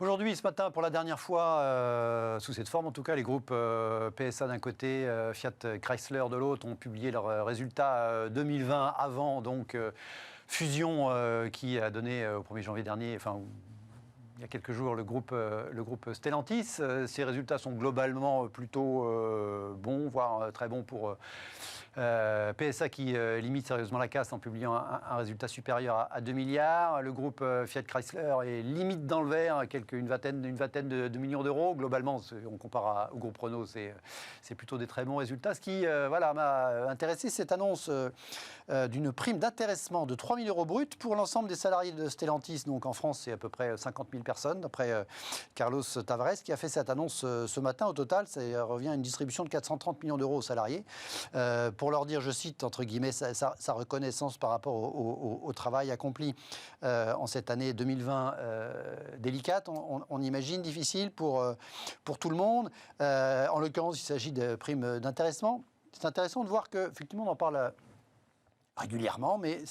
Aujourd'hui, ce matin, pour la dernière fois, sous cette forme en tout cas, les groupes PSA d'un côté, Fiat Chrysler de l'autre ont publié leurs résultats 2020 avant donc fusion qui a donné au 1er janvier dernier, enfin il y a quelques jours, le groupe Stellantis. Ces résultats sont globalement plutôt bons, voire très bons pour PSA qui limite sérieusement la casse en publiant un résultat supérieur à 2 milliards. Le groupe Fiat Chrysler est limite dans le vert, une vingtaine de millions d'euros. Globalement, on compare au groupe Renault, c'est plutôt des très bons résultats. Ce qui m'a intéressé, cette annonce d'une prime d'intéressement de 3 000 euros bruts pour l'ensemble des salariés de Stellantis. Donc en France, c'est à peu près 50 000 personnes, d'après Carlos Tavares, qui a fait cette annonce ce matin. Au total, ça revient à une distribution de 430 millions d'euros aux salariés. Pour leur dire, je cite, entre guillemets, sa reconnaissance par rapport au travail accompli en cette année 2020 délicate, on imagine, difficile pour tout le monde. En l'occurrence, il s'agit de primes d'intéressement. C'est intéressant de voir qu'effectivement, on en parle régulièrement, mais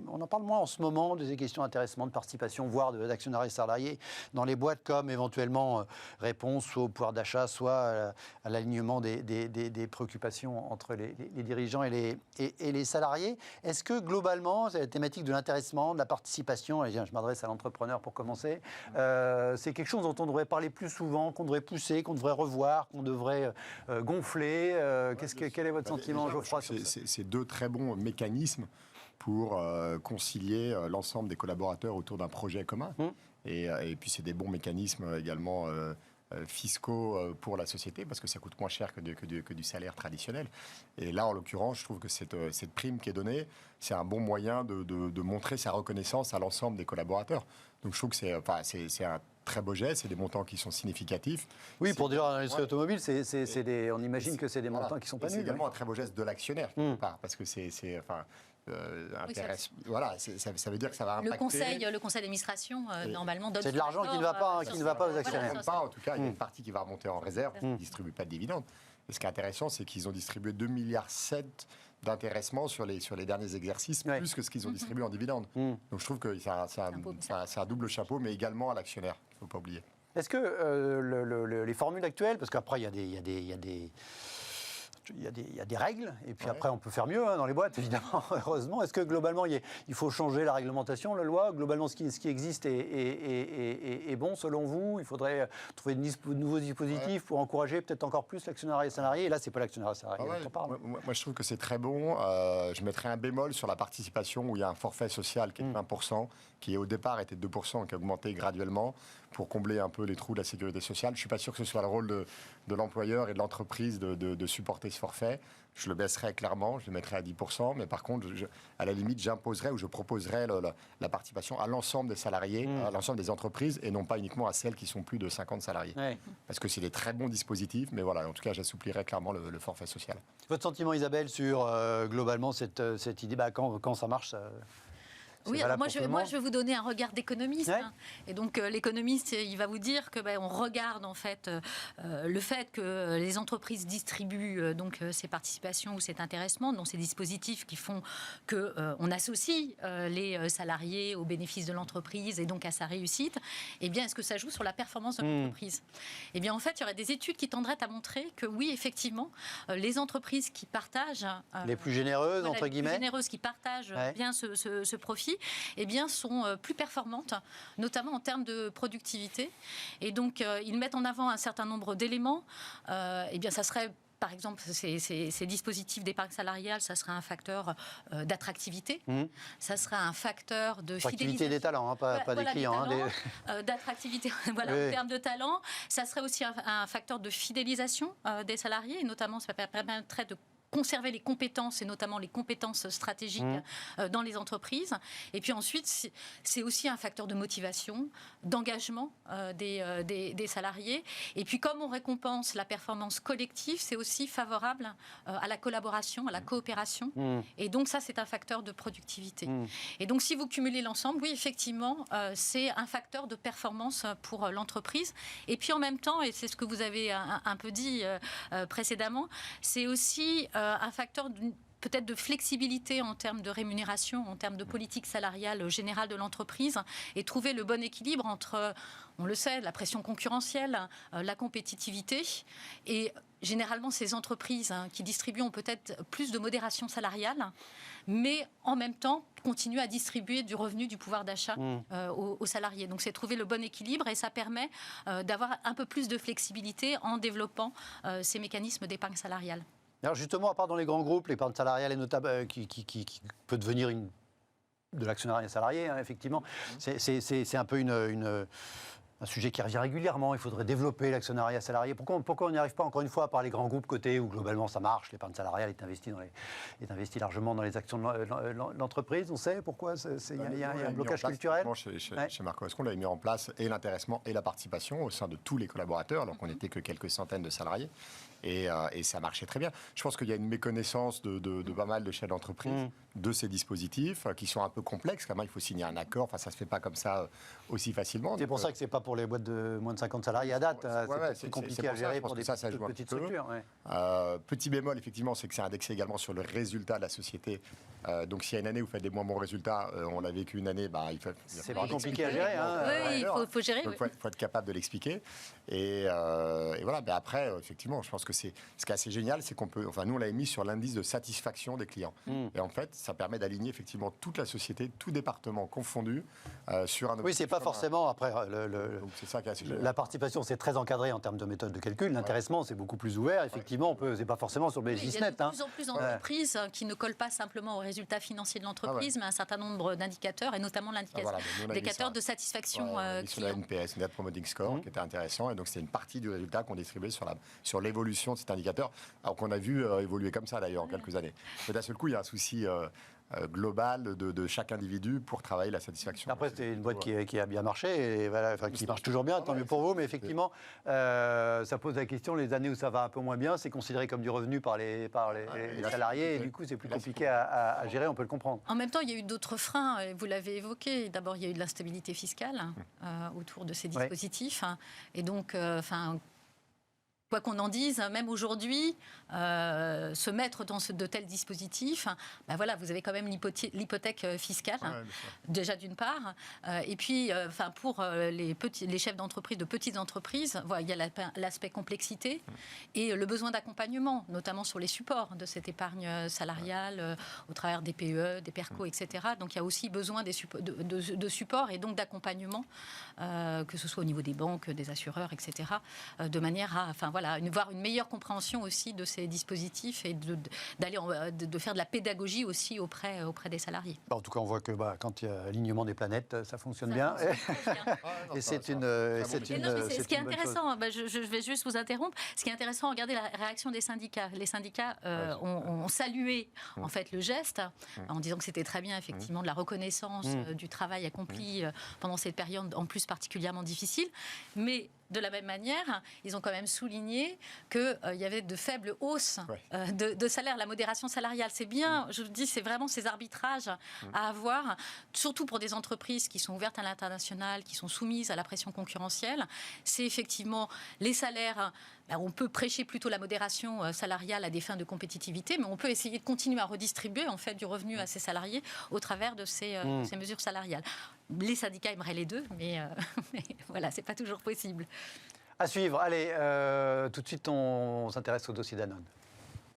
on en parle moins en ce moment des questions d'intéressement, de participation, voire d'actionnariat salarié dans les boîtes comme éventuellement réponse soit au pouvoir d'achat, soit à l'alignement des préoccupations entre les dirigeants et les salariés. Est-ce que globalement, la thématique de l'intéressement, de la participation, et je m'adresse à l'entrepreneur pour commencer, c'est quelque chose dont on devrait parler plus souvent, qu'on devrait pousser, qu'on devrait revoir, qu'on devrait gonfler quel est votre sentiment, Geoffroy, sur ça ? C'est deux très bons mécanismes pour concilier l'ensemble des collaborateurs autour d'un projet commun. Et puis c'est des bons mécanismes également fiscaux pour la société, parce que ça coûte moins cher que du salaire traditionnel. Et là, en l'occurrence, je trouve que cette prime qui est donnée, c'est un bon moyen de montrer sa reconnaissance à l'ensemble des collaborateurs. Donc je trouve que c'est un très beau geste, c'est des montants qui sont significatif. Oui, pour dire dans l'industrie automobile, on imagine que c'est des montants qui ne sont pas nuls. C'est également un très beau geste de l'actionnaire, quelque part, parce que voilà, ça veut dire que ça va impacter... Le conseil d'administration, normalement, donne... C'est de l'argent qui ne va pas aux actionnaires. En tout cas, il y a une partie qui va remonter en réserve, qui ne distribue pas de dividendes. Et ce qui est intéressant, c'est qu'ils ont distribué 2,7 milliards d'intéressement sur les derniers exercices, plus que ce qu'ils ont distribué en dividendes. Donc je trouve que c'est un double chapeau, mais également à l'actionnaire, il ne faut pas oublier. Est-ce que les formules actuelles, parce qu'après il y a des règles, et puis après on peut faire mieux dans les boîtes, évidemment, heureusement. Est-ce que globalement il faut changer la réglementation, la loi ? Globalement, ce qui existe est bon selon vous ? Il faudrait trouver de nouveaux dispositifs pour encourager peut-être encore plus l'actionnariat salarié. Et là, c'est pas l'actionnariat salarié dont on parle. Moi, je trouve que c'est très bon. Je mettrais un bémol sur la participation où il y a un forfait social qui est de 20%, qui au départ était de 2%, qui a augmenté graduellement pour combler un peu les trous de la sécurité sociale. Je ne suis pas sûr que ce soit le rôle de l'employeur et de l'entreprise de supporter ce forfait. Je le baisserais clairement, je le mettrais à 10%, mais par contre, à la limite, j'imposerais ou je proposerais la participation à l'ensemble des salariés, à l'ensemble des entreprises, et non pas uniquement à celles qui sont plus de 50 salariés. Parce que c'est des très bons dispositifs, mais voilà, en tout cas, j'assouplirais clairement le forfait social. Votre sentiment, Isabelle, sur globalement cette idée, quand ça marche Oui, alors moi je vais vous donner un regard d'économiste. Et donc l'économiste, il va vous dire que on regarde en fait le fait que les entreprises distribuent donc ces participations ou cet intéressement, donc ces dispositifs qui font que on associe les salariés aux bénéfices de l'entreprise et donc à sa réussite. Eh bien, est-ce que ça joue sur la performance de l'entreprise ? Eh bien, en fait, il y aurait des études qui tendraient à montrer que oui, effectivement, les entreprises qui partagent les plus généreuses entre guillemets, les plus généreuses qui partagent bien ce profit, eh bien, sont plus performantes, notamment en termes de productivité. Et donc, ils mettent en avant un certain nombre d'éléments. Eh bien, ça serait... Par exemple, ces dispositifs d'épargne salariale, ça serait un facteur d'attractivité, ça serait un facteur de fidélisation. Des talents, pas des clients. D'attractivité, en termes de talent. Ça serait aussi un facteur de fidélisation des salariés, et notamment, ça permettrait de conserver les compétences, et notamment les compétences stratégiques dans les entreprises. Et puis ensuite, c'est aussi un facteur de motivation, d'engagement des salariés. Et puis comme on récompense la performance collective, c'est aussi favorable à la collaboration, à la coopération. Et donc ça, c'est un facteur de productivité. Et donc si vous cumulez l'ensemble, oui, effectivement, c'est un facteur de performance pour l'entreprise. Et puis en même temps, et c'est ce que vous avez un peu dit précédemment, c'est aussi un facteur peut-être de flexibilité en termes de rémunération, en termes de politique salariale générale de l'entreprise, et trouver le bon équilibre entre, on le sait, la pression concurrentielle, la compétitivité, et généralement ces entreprises qui distribuent ont peut-être plus de modération salariale, mais en même temps continuent à distribuer du revenu, du pouvoir d'achat aux salariés. Donc c'est trouver le bon équilibre, et ça permet d'avoir un peu plus de flexibilité en développant ces mécanismes d'épargne salariale. Alors justement, à part dans les grands groupes, l'épargne salariale est notable, qui peut devenir de l'actionnariat salarié, hein, effectivement. C'est un peu un sujet qui revient régulièrement. Il faudrait développer l'actionnariat salarié. Pourquoi on n'y arrive pas, encore une fois, par les grands groupes cotés où globalement ça marche, l'épargne salariale est investie largement dans les actions de l'entreprise. On sait pourquoi il y a un blocage culturel. Chez Marco Ascon, on avait mis en place et l'intéressement et la participation au sein de tous les collaborateurs, alors qu'on n'était que quelques centaines de salariés. Et ça marchait très bien. Je pense qu'il y a une méconnaissance de pas mal de chefs d'entreprise de ces dispositifs qui sont un peu complexes. Quand même, il faut signer un accord. Enfin, ça ne se fait pas comme ça aussi facilement. C'est pour ça que ce n'est pas pour les boîtes de moins de 50 salariés à date. C'est compliqué à gérer pour des petites structures. Petit bémol, effectivement, c'est que c'est indexé également sur le résultat de la société. Donc, s'il y a une année où vous faites des moins bons résultats, on l'a vécu une année, c'est pas compliqué à gérer. Oui, il faut gérer. Il faut être capable de l'expliquer. Et voilà. Mais après, effectivement, je pense que ce qui est assez génial, c'est qu'on peut. Enfin, nous, on l'avait mis sur l'indice de satisfaction des clients. Et en fait, ça permet d'aligner effectivement toute la société, tout département confondu, sur un objectif. Oui, c'est pas forcément après. Donc, c'est ça qui est assez génial. La participation, c'est très encadré en termes de méthode de calcul. L'intéressement, c'est beaucoup plus ouvert. Effectivement, c'est pas forcément sur le bénéfice net. Il y a de plus en plus d'entreprises qui ne collent pas simplement aux résultats financiers de l'entreprise, mais un certain nombre d'indicateurs, et notamment l'indicateur de satisfaction sur la NPS, Net Promoting Score, qui était intéressant. Et donc, c'était une partie du résultat qu'on distribuait sur l'évolution de cet indicateur, alors qu'on a vu évoluer comme ça d'ailleurs en quelques années. Mais d'un seul coup, il y a un souci global de chaque individu pour travailler la satisfaction. Après, c'était une boîte qui a bien marché, et voilà, qui marche toujours bien, tant mieux pour vous, mais effectivement, ça pose la question, les années où ça va un peu moins bien, c'est considéré comme du revenu par les salariés, et du coup, c'est plus compliqué à gérer, on peut le comprendre. En même temps, il y a eu d'autres freins, et vous l'avez évoqué. D'abord, il y a eu de l'instabilité fiscale autour de ces dispositifs, et donc, quoi qu'on en dise, même aujourd'hui, se mettre dans de tels dispositifs, voilà, vous avez quand même l'hypothèque fiscale, déjà d'une part. Et puis, pour les chefs d'entreprise, de petites entreprises, voilà, il y a l'aspect complexité et le besoin d'accompagnement, notamment sur les supports de cette épargne salariale, au travers des PE, des PERCO, etc. Donc, il y a aussi besoin de support et donc d'accompagnement, que ce soit au niveau des banques, des assureurs, etc., de manière à voir une meilleure compréhension aussi de ces dispositifs et de faire de la pédagogie aussi auprès des salariés. En tout cas, on voit que quand il y a alignement des planètes, ça fonctionne bien. Et c'est une ce qui est intéressant, je vais juste vous interrompre, ce qui est intéressant, regardez la réaction des syndicats. Les syndicats ont salué en fait le geste en disant que c'était très bien effectivement de la reconnaissance du travail accompli pendant cette période en plus particulièrement difficile, mais de la même manière, ils ont quand même souligné qu'il y avait de faibles hausses de salaire, la modération salariale. C'est bien, je vous dis, c'est vraiment ces arbitrages à avoir, surtout pour des entreprises qui sont ouvertes à l'international, qui sont soumises à la pression concurrentielle. C'est effectivement les salaires. On peut prêcher plutôt la modération salariale à des fins de compétitivité, mais on peut essayer de continuer à redistribuer en fait du revenu à ses salariés au travers de ces mesures salariales. Les syndicats aimeraient les deux, mais voilà, c'est pas toujours possible. À suivre. Allez, tout de suite, on s'intéresse au dossier Danone.